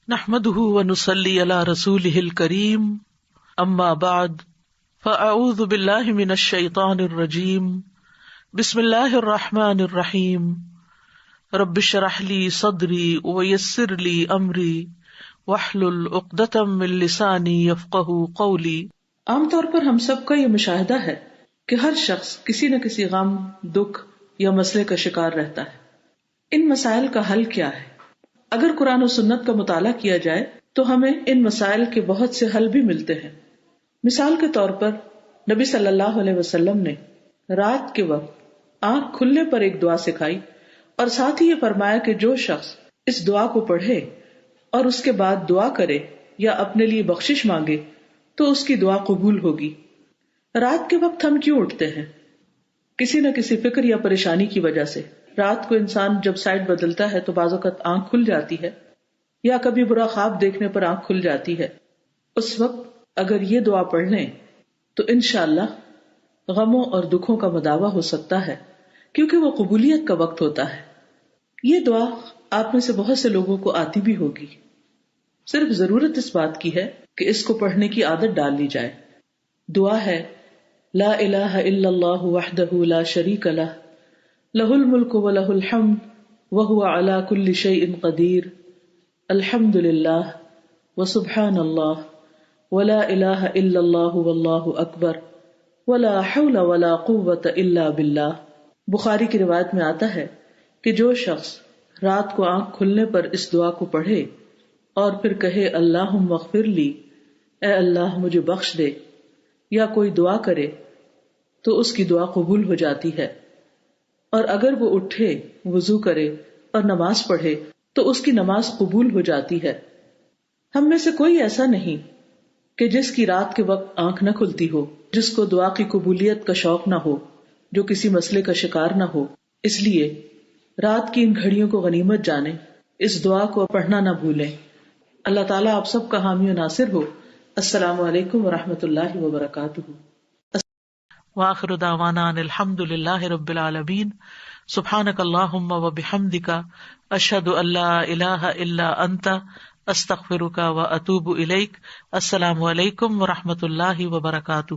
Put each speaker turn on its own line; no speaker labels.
نحمده ونصلي على رسوله الكريم اما بعد فاعوذ بالله من الشيطان الرجيم بسم الله الرحمن الرحيم رب اشرح لي صدري ويسر لي امري واحلل عقدة من لساني يفقهوا قولي۔
عام طور پر ہم سب کا یہ مشاہدہ ہے کہ ہر شخص کسی نہ کسی غم، دکھ یا مسئلے کا شکار رہتا ہے۔ ان مسائل کا حل کیا ہے؟ اگر قرآن و سنت کا مطالعہ کیا جائے تو ہمیں ان مسائل کے بہت سے حل بھی ملتے ہیں۔ مثال کے طور پر نبی صلی اللہ علیہ وسلم نے رات کے وقت آنکھ کھلنے پر ایک دعا سکھائی اور ساتھ ہی یہ فرمایا کہ جو شخص اس دعا کو پڑھے اور اس کے بعد دعا کرے یا اپنے لیے بخشش مانگے تو اس کی دعا قبول ہوگی۔ رات کے وقت ہم کیوں اٹھتے ہیں؟ کسی نہ کسی فکر یا پریشانی کی وجہ سے۔ رات کو انسان جب سائڈ بدلتا ہے تو بعض اوقات آنکھ کھل جاتی ہے یا کبھی برا خواب دیکھنے پر آنکھ کھل جاتی ہے۔ اس وقت اگر یہ دعا پڑھ لیں تو انشاءاللہ غموں اور دکھوں کا مداوع ہو سکتا ہے، کیونکہ وہ قبولیت کا وقت ہوتا ہے۔ یہ دعا آپ میں سے بہت سے لوگوں کو آتی بھی ہوگی، صرف ضرورت اس بات کی ہے کہ اس کو پڑھنے کی عادت ڈال لی جائے۔ دعا ہے لا الہ الا اللہ وحدہ لا شریک لہ لہ الملک ولہ الحمد وہو علی کل شیء قدیر الحمد للہ وسبحان اللہ ولا الہ الا اللہ واللہ اکبر ولا حول ولا قوۃ الا باللہ۔ بخاری کی روایت میں آتا ہے کہ جو شخص رات کو آنکھ کھلنے پر اس دعا کو پڑھے اور پھر کہے اللہم اغفر لی، اے اللہ مجھے بخش دے، یا کوئی دعا کرے تو اس کی دعا قبول ہو جاتی ہے۔ اور اگر وہ اٹھے، وضو کرے اور نماز پڑھے تو اس کی نماز قبول ہو جاتی ہے۔ ہم میں سے کوئی ایسا نہیں کہ جس کی رات کے وقت آنکھ نہ کھلتی ہو، جس کو دعا کی قبولیت کا شوق نہ ہو، جو کسی مسئلے کا شکار نہ ہو۔ اس لیے رات کی ان گھڑیوں کو غنیمت جانیں، اس دعا کو پڑھنا نہ بھولیں۔ اللہ تعالیٰ آپ سب کا حامی و ناصر ہو۔ السلام علیکم ورحمۃ اللہ وبرکاتہ۔
وآخر دعوانا ان الحمد للہ رب العالمین۔ سبحانک اللہم وبحمدک اشہد ان لا الہ الا انت استغفرک واتوب الیک۔ السلام علیکم ورحمۃ اللہ وبرکاتہ۔